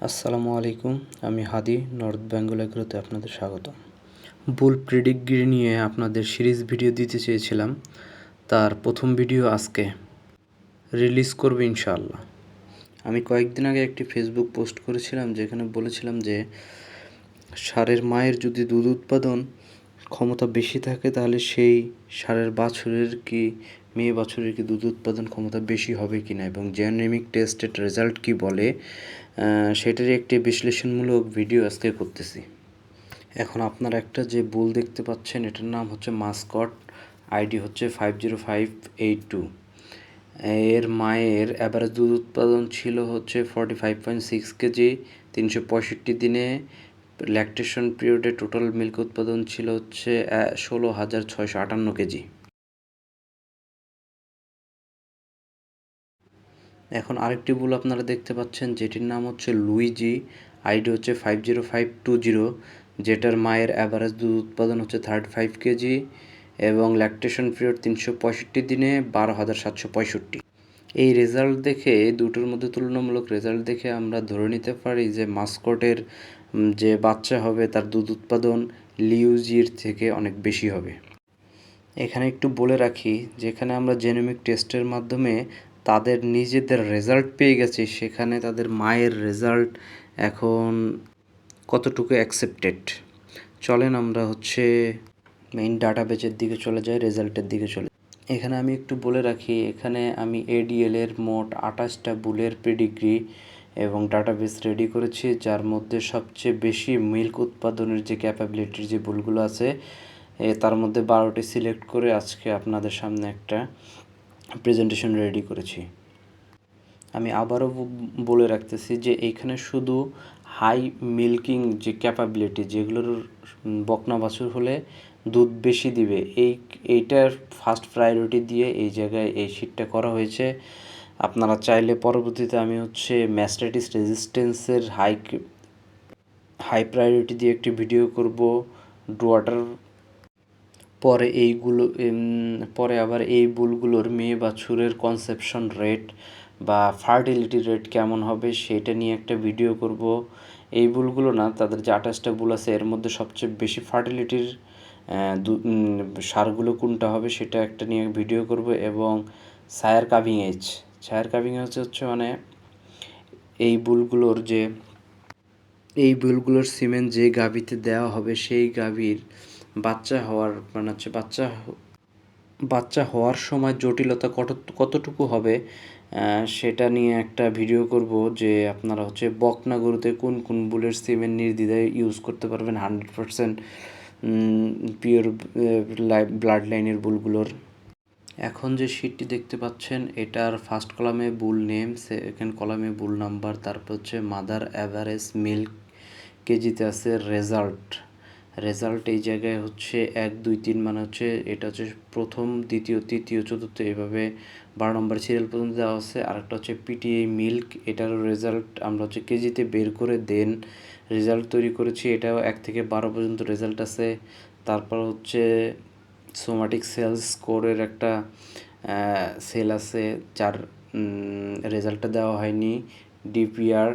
আসসালামু আলাইকুম, আমি হাদি নর্থ বেঙ্গল এগ্রোতে আপনাদের স্বাগত। বুল প্রিডিগ্রি নিয়ে আপনাদের সিরিজ ভিডিও দিতে চেয়েছিলাম, তার প্রথম ভিডিও আজকে রিলিজ করবে ইনশাআল্লাহ। আমি কয়েকদিন আগে একটি ফেসবুক পোস্ট করেছিলাম যেখানে বলেছিলাম যে ষাঁড়ের মায়ের যদি দুধ উৎপাদন ক্ষমতা বেশি থাকে তাহলে সেই ষাঁড়ের বাছুরের কি মেয়ে বাছুরের কি দুধ উৎপাদন ক্ষমতা বেশি হবে কি না এবং জেনেটিক টেস্টের রেজাল্ট কি বলে সেটারই একটি বিশ্লেষণমূলক ভিডিও আজকে করতেছি। এখন আপনারা একটা যে বুল দেখতে পাচ্ছেন এটার নাম হচ্ছে মাস্কট, আইডি হচ্ছে 50582। এর মায়ের অ্যাভারেজ দুধ উৎপাদন ছিল হচ্ছে 45.6 কেজি 365 দিনে। ল্যাকটেশন পিরিয়ডে টোটাল মিল্ক উৎপাদন ছিল হচ্ছে 16,658 কেজি। এখন আরেকটি বুল আপনারা দেখতে পাচ্ছেন যেটির নাম হচ্ছে লুইজি, আইডি হচ্ছে 50520, যেটার মায়ের অ্যাভারেজ দুধ উৎপাদন হচ্ছে 35 কেজি এবং ল্যাকটেশন পিরিয়ড 365 দিনে 12,765। এই রেজাল্ট দেখে দুটোর মধ্যে তুলনামূলক রেজাল্ট দেখে আমরা ধরে নিতে পারি যে মাস্কটের যে বাচ্চা হবে তার দুধ উৎপাদন লিউজির থেকে অনেক বেশি হবে। এখানে একটু বলে রাখি, যেখানে আমরা জেনোমিক টেস্টের মাধ্যমে তাদের নিজেদের রেজাল্ট পেয়ে গেছি, সেখানে তাদের মায়ের রেজাল্ট এখন কতটুকু অ্যাকসেপ্টেড। চলেন আমরা হচ্ছে মেইন ডাটাবেজের দিকে চলে যাই, রেজাল্টের দিকে চলে। এখানে আমি একটু বলে রাখি, এখানে আমি এডিএল এর মোট 28টা বুলের পেডিগ্রি এবং ডাটাবেস রেডি করেছি, যার মধ্যে সবচেয়ে বেশি মিল্ক উৎপাদনের যে ক্যাপাবিলিটির যে বুলগুলো আছে তার মধ্যে 12টি সিলেক্ট করে আজকে আপনাদের সামনে একটা প্রেজেন্টেশন রেডি করেছি। আমি আবারও বলে রাখতেছি যে এইখানে শুধু হাই মিল্কিং যে ক্যাপাবিলিটি, যেগুলোর বকনা বাছুর হলে দুধ বেশি দিবে, এইটার ফার্স্ট প্রায়োরিটি দিয়ে এই জায়গায় এই শিটটা করা হয়েছে। আপনারা চাইলে পরবর্তীতে আমি হচ্ছে ম্যাস্টাইটিস রেজিস্ট্যান্সের হাই প্রায়োরিটি দিয়ে একটি ভিডিও করব। ডোয়াটার পরে আবার এই বুলগুলোর মেয়ে বাছুরের কনসেপশন রেট বা ফার্টিলিটি রেট কেমন হবে সেটা নিয়ে একটা ভিডিও করব। এই বুলগুলো না, তাদের যে 28টা বুল আছে এর মধ্যে সবচেয়ে বেশি ফার্টিলিটির সারগুলো কোনটা হবে সেটা একটা নিয়ে ভিডিও করব। এবং সায়ার কাভিং এজ হচ্ছে মানে এই বুলগুলোর সিমেন্ট যে গাভীতে দেওয়া হবে সেই গাভীর বাচ্চা হওয়ার সময় জটিলতা কতটুকু হবে সেটা নিয়ে একটা ভিডিও করব। যে আপনারা হচ্ছে বকনা গরুতে কোন কোন বুলের সিমেন্ট নির্দ্বিধায় ইউজ করতে পারবেন 100% পিওর ব্লাড লাইনের বুলগুলোর। এখন যে শিটটি দেখতে পাচ্ছেন এটার ফার্স্ট কলামে বুল নেম, সেকেন্ড কলামে বুল নাম্বার, তারপর হচ্ছে মাদার অ্যাভারেজ মিল্ক কেজিতে আছে রেজাল্ট এই জায়গায় হচ্ছে 1 2 3 মানে হচ্ছে এটা হচ্ছে প্রথম, দ্বিতীয়, তৃতীয়, চতুর্থ এইভাবে 12 নম্বর সিরিয়াল পর্যন্ত দেওয়া আছে। আরেকটা হচ্ছে পিটিআই মিল্ক, এটারও রেজাল্ট আমরা হচ্ছে কেজিতে বের করে দেন রেজাল্ট তৈরি করেছি। এটাও 1 থেকে 12 পর্যন্ত রেজাল্ট আছে। তারপর হচ্ছে সোমাটিক সেলস স্কোরের একটা সেল আছে যার রেজাল্টটা দেওয়া হয়নি। ডিপিআর,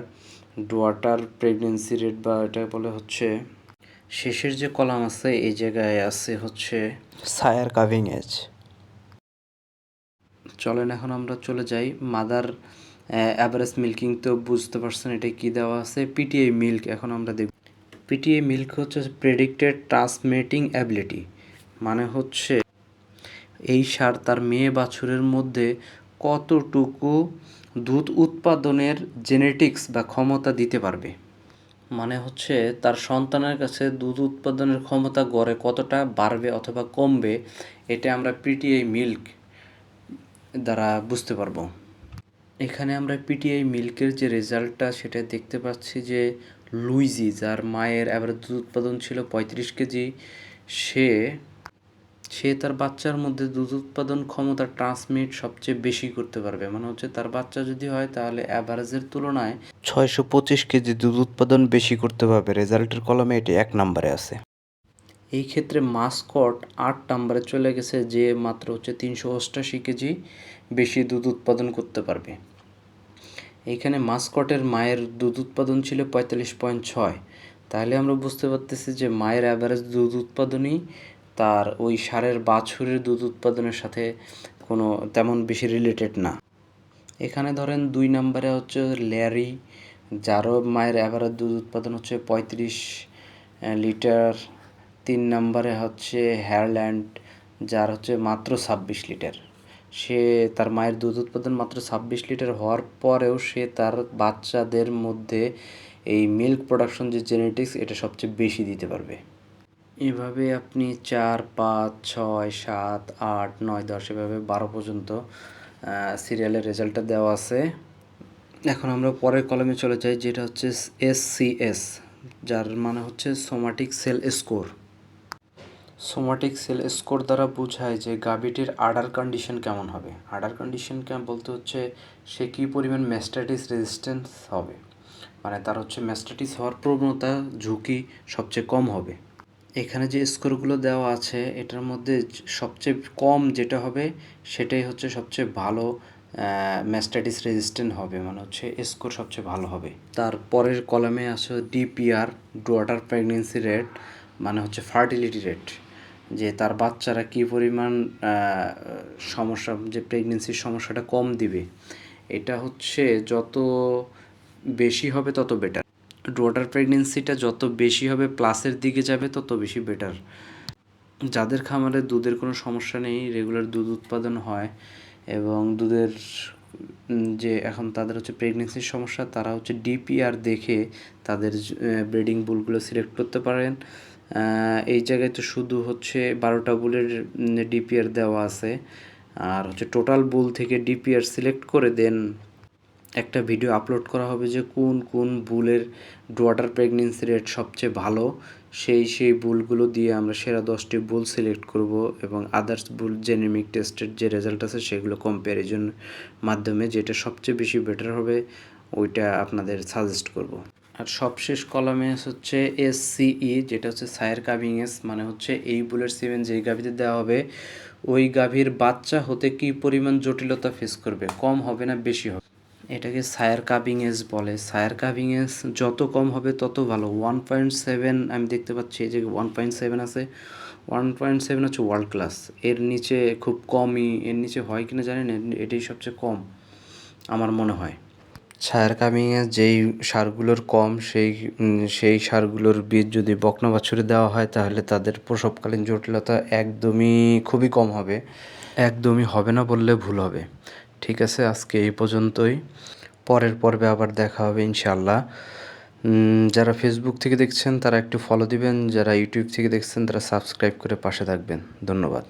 ডোয়াটার প্রেগনেন্সি রেট বা এটা বলে হচ্ছে শেষের যে কলাম আছে এই জায়গায় আছে হচ্ছে সায়ার কাভিং এজ। চলেন এখন আমরা চলে যাই মাদার অ্যাভারেজ মিল্কিং, তো বুঝতে পারছেন এটা কি দেওয়া আছে। পিটিআই মিল্ক এখন আমরা দেখব। পিটিআই মিল্ক হচ্ছে প্রেডিক্টেড ট্রান্সমিটিং অ্যাবিলিটি, মানে হচ্ছে এই সার তার মেয়ে বাছুরের মধ্যে কতটুকু দুধ উৎপাদনের জেনেটিক্স বা ক্ষমতা দিতে পারবে, মানে হচ্ছে তার সন্তানের কাছে দুধ উৎপাদনের ক্ষমতা গড়ে কতটা বাড়বে অথবা কমবে, এটা আমরা পিটিআই মিল্ক দ্বারা বুঝতে পারবো। এখানে আমরা পিটিআই মিল্কের যে রেজাল্টটা সেটা দেখতে পাচ্ছি যে লুইজি, যার মায়ের অ্যাভারেজ দুধ উৎপাদন ছিল 35 কেজি, সে তার বাচ্চার মধ্যে দুধ উৎপাদন ক্ষমতা ট্রান্সমিট সবচেয়ে বেশি করতে পারবে, মানে হচ্ছে তার বাচ্চা যদি হয় তাহলে অ্যাভারেজের তুলনায় 625 কেজি দুধ উৎপাদন বেশি করতে পারবে। রেজাল্টের কলমে এটি 1 নম্বরে আছে। এই ক্ষেত্রে মাস্কট 8 নম্বরে চলে গেছে, যে মাত্র হচ্ছে 388 কেজি বেশি দুধ উৎপাদন করতে পারবে। এইখানে মাস্কটের মায়ের দুধ উৎপাদন ছিল 45.6। তাহলে আমরা বুঝতে পারতেছি যে মায়ের অ্যাভারেজ দুধ উৎপাদনই তার ওই ষাঁড়ের বাছুরের দুধ উৎপাদনের সাথে কোনো তেমন বেশি রিলেটেড না। এখানে ধরেন 2 নম্বরে হচ্ছে ল্যারি, যারও মায়ের অ্যাভারেজ দুধ উৎপাদন হচ্ছে 35 লিটার। 3 নম্বরে হচ্ছে হেয়ারল্যান্ড, যার হচ্ছে মাত্র 26 লিটার। সে তার মায়ের দুধ উৎপাদন মাত্র 26 লিটার হওয়ার পরেও সে তার বাচ্চাদের মধ্যে এই মিল্ক প্রোডাকশন যে জেনেটিক্স, এটা সবচেয়ে বেশি দিতে পারবে। এভাবে আপনি 4, 5, 6, 7, 8, 9, 10 এভাবে 12 পর্যন্ত সিরিয়ালের রেজাল্টটা দেওয়া আছে। এখন আমরা পরের কলামে চলে যাই, যেটা হচ্ছে SCS, যার মানে হচ্ছে somatic sell score. Somatic sell score দ্বারা বোঝায় যে গাভীটির আডার কন্ডিশন কেমন হবে। আডার কন্ডিশন কেমন বলতে হচ্ছে সে কী পরিমাণ ম্যাস্টাইটিস রেজিস্ট্যান্স হবে, মানে তার হচ্ছে ম্যাস্টাইটিস হওয়ার প্রবণতা, ঝুঁকি সবচেয়ে কম হবে। এখানে যে স্কোরগুলো দেওয়া আছে এটার মধ্যে সবচেয়ে কম যেটা হবে সেটাই হচ্ছে সবচেয়ে ভালো ম্যাস্টাইটিস রেজিস্ট্যান্ট হবে, মানে হচ্ছে স্কোর সবচেয়ে ভালো হবে। তারপরের কলামে আছে DPR, ডটার প্রেগনেন্সি রেট, মানে হচ্ছে ফার্টিলিটি রেট, যে তার বাচ্চারা কী পরিমাণ সমস্যা, যে প্রেগনেন্সির সমস্যাটা কম দিবে। এটা হচ্ছে যত বেশি হবে তত বেটার। ডটার প্রেগনেন্সিটা যত বেশি হবে, প্লাসের দিকে যাবে, তত বেশি বেটার। যাদের খামারে দুধের কোনো সমস্যা নেই, রেগুলার দুধ উৎপাদন হয় এবং দুধের যে এখন তাদের হচ্ছে প্রেগনেন্সির সমস্যা, তারা হচ্ছে DPR দেখে তাদের ব্রিডিং বুলগুলো সিলেক্ট করতে পারেন। এই জায়গায় তো শুধু হচ্ছে 12টা বুলের DPR দেওয়া আছে, আর হচ্ছে টোটাল বুল থেকে DPR সিলেক্ট করে দেন একটা ভিডিও আপলোড করা হবে যে কোন কোন বুলের ডটার প্রেগনেন্সি রেট সবচেয়ে ভালো। সেই বুলগুলো দিয়ে আমরা সেরা 10টি বুল সিলেক্ট করব এবং আদার্স বুল জেনেমিক টেস্টের যে রেজাল্ট আছে সেগুলো কম্প্যারিজন মাধ্যমে যেটা সবচেয়ে বেশি বেটার হবে ওইটা আপনাদের সাজেস্ট করব। আর সবশেষ কলামে হচ্ছে SCE, যেটা হচ্ছে সায়ের কাভিংয়েস, মানে হচ্ছে এই বুলের সিমেন্ট যেই গাভীতে দেওয়া হবে ওই গাভীর বাচ্চা হতে কী পরিমাণ জটিলতা ফেস করবে, কম হবে না বেশি হবে। এটাকে সায়ার কাভিং এজ বলে। সায়ার কাভিং এজ যত কম হবে তত ভালো। 1.7 আমি দেখতে পাচ্ছি যে 1.7 আছে। 1.7 হচ্ছে ওয়ার্ল্ড ক্লাস। এর নিচে খুব কমই, এর নিচে হয় কিনা জানি না, এটাই সবচেয়ে কম আমার মনে হয়। সায়ার কাভিংয়ে যেই সারগুলোর কম সেই সারগুলোর বীজ যদি বকনা বাছুরে দেওয়া হয় তাহলে তাদের প্রসবকালীন জটিলতা একদমই খুবই কম হবে। একদমই হবে না বললে ভুল হবে। ঠিক আছে, আজকে এই পর্যন্তই। পরের পর্বে আবার দেখা হবে ইনশাআল্লাহ। যারা ফেসবুক থেকে দেখছেন তারা একটু ফলো দিবেন, যারা ইউটিউব থেকে দেখছেন তারা সাবস্ক্রাইব করে পাশে থাকবেন। ধন্যবাদ।